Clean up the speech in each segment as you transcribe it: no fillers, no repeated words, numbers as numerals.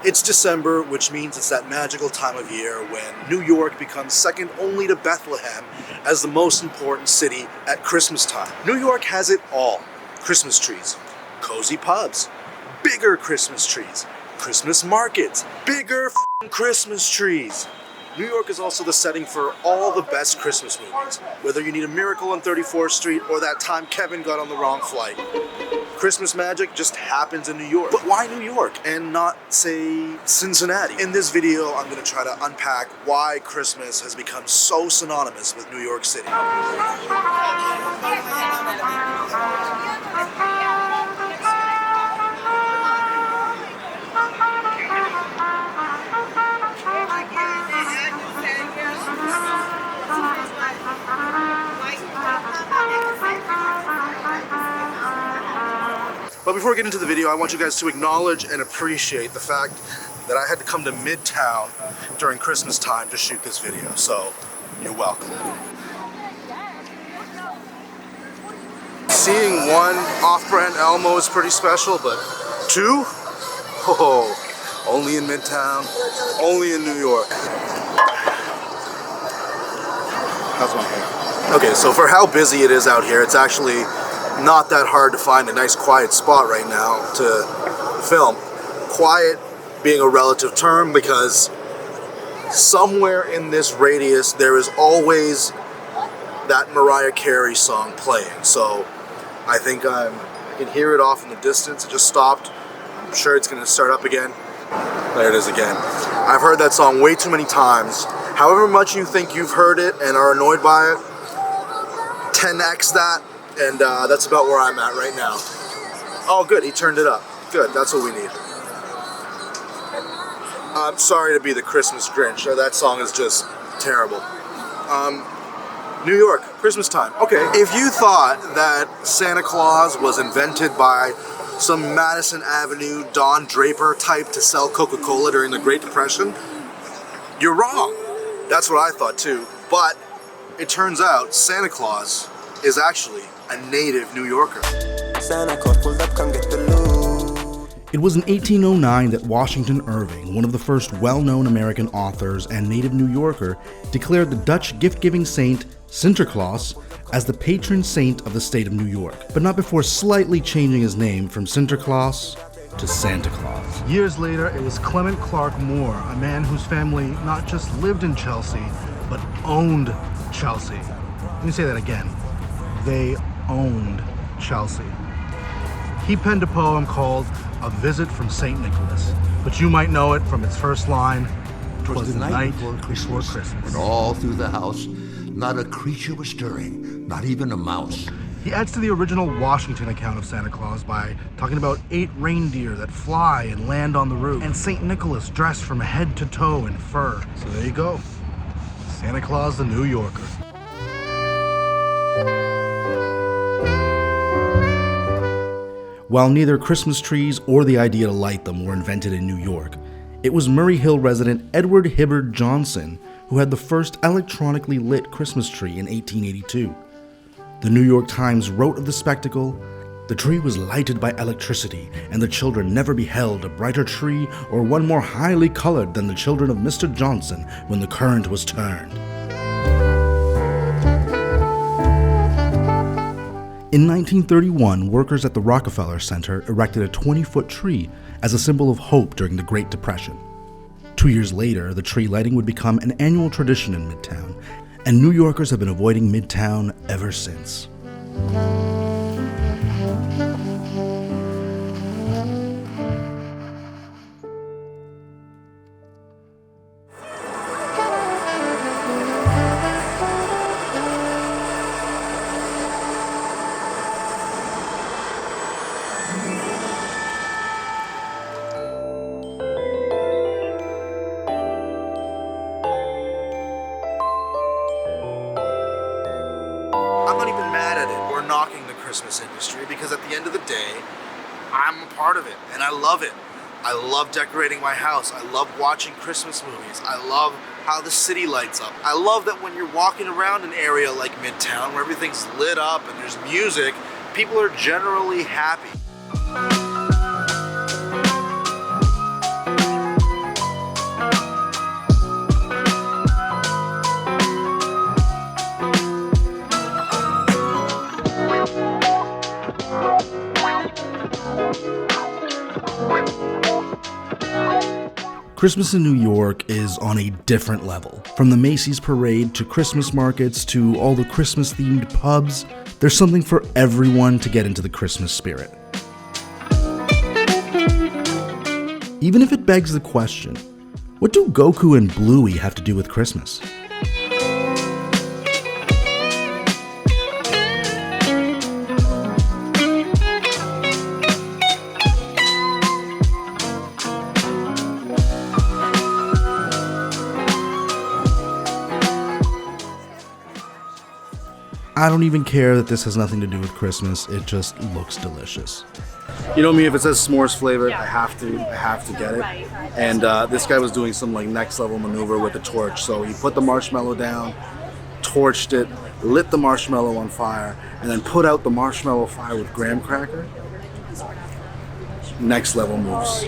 It's December, which means it's that magical time of year when New York becomes second only to Bethlehem as the most important city at Christmas time. New York has it all. Christmas trees, cozy pubs, bigger Christmas trees, Christmas markets, bigger Christmas trees. New York is also the setting for all the best Christmas movies. Whether you need A Miracle on 34th Street or that time Kevin got on the wrong flight. Christmas magic just happens in New York. But why New York and not, say, Cincinnati? In this video, I'm going to try to unpack why Christmas has become so synonymous with New York City. But before we get into the video, I want you guys to acknowledge and appreciate the fact that I had to come to Midtown during Christmas time to shoot this video, so you're welcome. Seeing one off-brand Elmo is pretty special, but two? Oh, only in Midtown, only in New York. How's my hair? Okay, so for how busy it is out here, it's actually not that hard to find a nice quiet spot right now to film. Quiet being a relative term because somewhere in this radius there is always that Mariah Carey song playing. So I think I can hear it off in the distance. It just stopped. I'm sure it's going to start up again. There it is again. I've heard that song way too many times. However much you think you've heard it and are annoyed by it, 10x that. And that's about where I'm at right now. Oh, good, he turned it up. Good, that's what we need. I'm sorry to be the Christmas Grinch. That song is just terrible. New York, Christmas time. Okay, if you thought that Santa Claus was invented by some Madison Avenue Don Draper type to sell Coca-Cola during the Great Depression, you're wrong. That's what I thought too. But it turns out Santa Claus is actually a native New Yorker. Santa Claus pulled up, come get the loot. It was in 1809 that Washington Irving, one of the first well-known American authors and native New Yorker, declared the Dutch gift-giving saint Sinterklaas as the patron saint of the state of New York, but not before slightly changing his name from Sinterklaas to Santa Claus. Years later, it was Clement Clark Moore, a man whose family not just lived in Chelsea, but owned Chelsea. Let me say that again. They owned Chelsea. He penned a poem called A Visit from St. Nicholas, but you might know it from its first line, "'Twas the night before Christmas." And all through the house, not a creature was stirring, not even a mouse. He adds to the original Washington account of Santa Claus by talking about 8 reindeer that fly and land on the roof, and St. Nicholas dressed from head to toe in fur. So there you go. Santa Claus the New Yorker. While neither Christmas trees or the idea to light them were invented in New York, it was Murray Hill resident Edward Hibbard Johnson who had the first electronically lit Christmas tree in 1882. The New York Times wrote of the spectacle, "The tree was lighted by electricity, and the children never beheld a brighter tree or one more highly colored than the children of Mr. Johnson when the current was turned." In 1931, workers at the Rockefeller Center erected a 20-foot tree as a symbol of hope during the Great Depression. 2 years later, the tree lighting would become an annual tradition in Midtown, and New Yorkers have been avoiding Midtown ever since. I'm not even mad at it or knocking the Christmas industry because at the end of the day, I'm a part of it and I love it. I love decorating my house. I love watching Christmas movies. I love how the city lights up. I love that when you're walking around an area like Midtown where everything's lit up and there's music, people are generally happy. Christmas in New York is on a different level. From the Macy's parade to Christmas markets to all the Christmas-themed pubs, there's something for everyone to get into the Christmas spirit. Even if it begs the question, what do Goku and Bluey have to do with Christmas? I don't even care that this has nothing to do with Christmas, it just looks delicious. You know me, if it says s'mores flavored, I have to get it. And this guy was doing some like next level maneuver with the torch. So he put the marshmallow down, torched it, lit the marshmallow on fire, and then put out the marshmallow fire with graham cracker. Next level moves.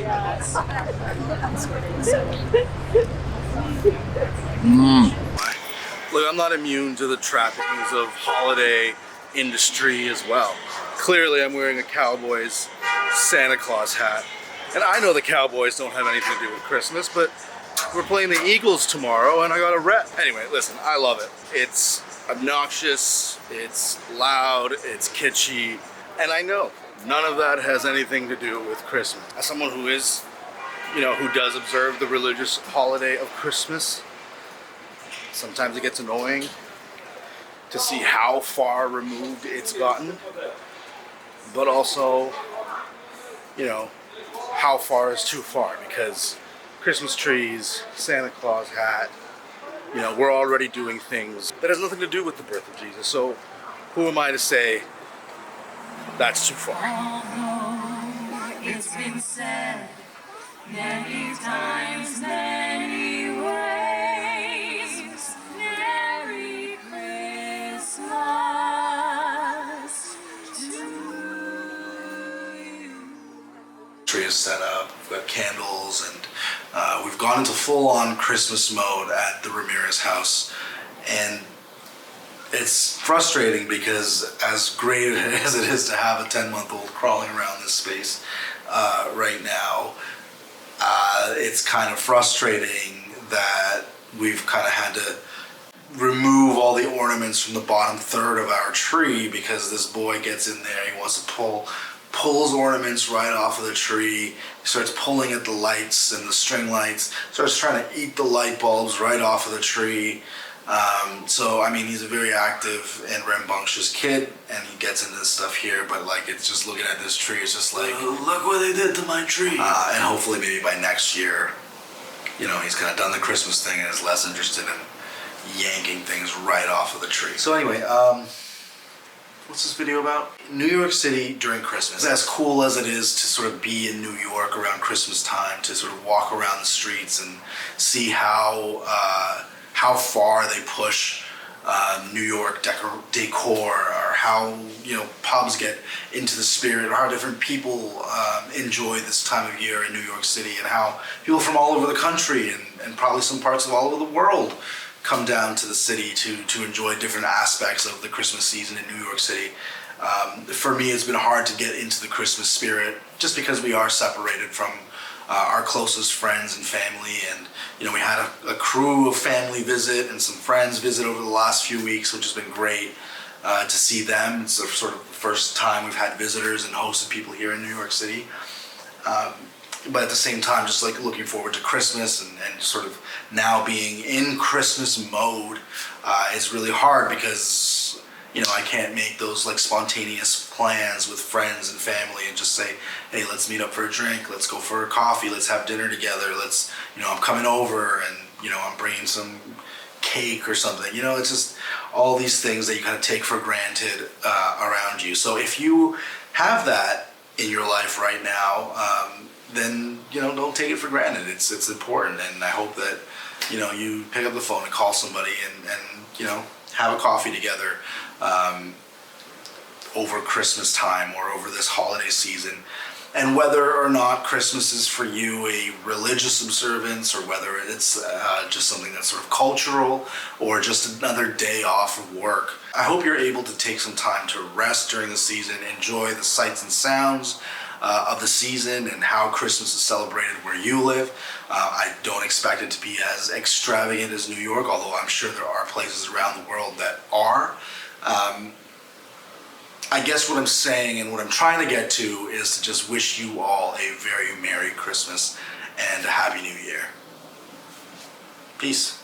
Look, I'm not immune to the trappings of holiday industry as well. Clearly, I'm wearing a Cowboys Santa Claus hat. And I know the Cowboys don't have anything to do with Christmas, but we're playing the Eagles tomorrow and I got a rep. Anyway, listen, I love it. It's obnoxious, it's loud, it's kitschy, and I know none of that has anything to do with Christmas. As someone who is, who does observe the religious holiday of Christmas, sometimes it gets annoying to see how far removed it's gotten, but also, how far is too far, because Christmas trees, Santa Claus hat, we're already doing things that has nothing to do with the birth of Jesus. So who am I to say that's too far? Although it's been said many times, many ways, Merry Christmas to you. Tree is set up, we've got candles, and we've gone into full-on Christmas mode at the Ramirez house. And it's frustrating because as great as it is to have a 10-month-old crawling around this space right now, it's kind of frustrating that we've kind of had to remove all the ornaments from the bottom third of our tree because this boy gets in there, he wants to pulls ornaments right off of the tree, starts pulling at the lights and the string lights, starts trying to eat the light bulbs right off of the tree. So, I mean, he's a very active and rambunctious kid, and he gets into this stuff here, but, like, it's just looking at this tree, it's just like, look what they did to my tree. And hopefully maybe by next year, he's kind of done the Christmas thing and is less interested in yanking things right off of the tree. So anyway, what's this video about? New York City during Christmas. As cool as it is to sort of be in New York around Christmas time, to sort of walk around the streets and see how far they push New York decor, or how pubs get into the spirit, or how different people enjoy this time of year in New York City, and how people from all over the country and probably some parts of all over the world come down to the city to enjoy different aspects of the Christmas season in New York City. For me, it's been hard to get into the Christmas spirit just because we are separated from our closest friends and family, and we had a crew of family visit and some friends visit over the last few weeks, which has been great to see them. It's sort of the first time we've had visitors and hosted people here in New York City. But at the same time, just like looking forward to Christmas and sort of now being in Christmas mode is really hard because I can't make those like spontaneous plans with friends and family and just say, hey, let's meet up for a drink, let's go for a coffee, let's have dinner together, let's, I'm coming over and, I'm bringing some cake or something. It's just all these things that you kind of take for granted around you. So if you have that in your life right now, then, don't take it for granted. It's important, and I hope that, you pick up the phone and call somebody and have a coffee together over Christmas time or over this holiday season, And whether or not Christmas is for you a religious observance, or whether it's just something that's sort of cultural, or just another day off of work, I hope you're able to take some time to rest during the season, enjoy the sights and sounds of the season and how Christmas is celebrated where you live. I don't expect it to be as extravagant as New York, although I'm sure there are places around the world that are. I guess what I'm saying and what I'm trying to get to is to just wish you all a very Merry Christmas and a Happy New Year. Peace.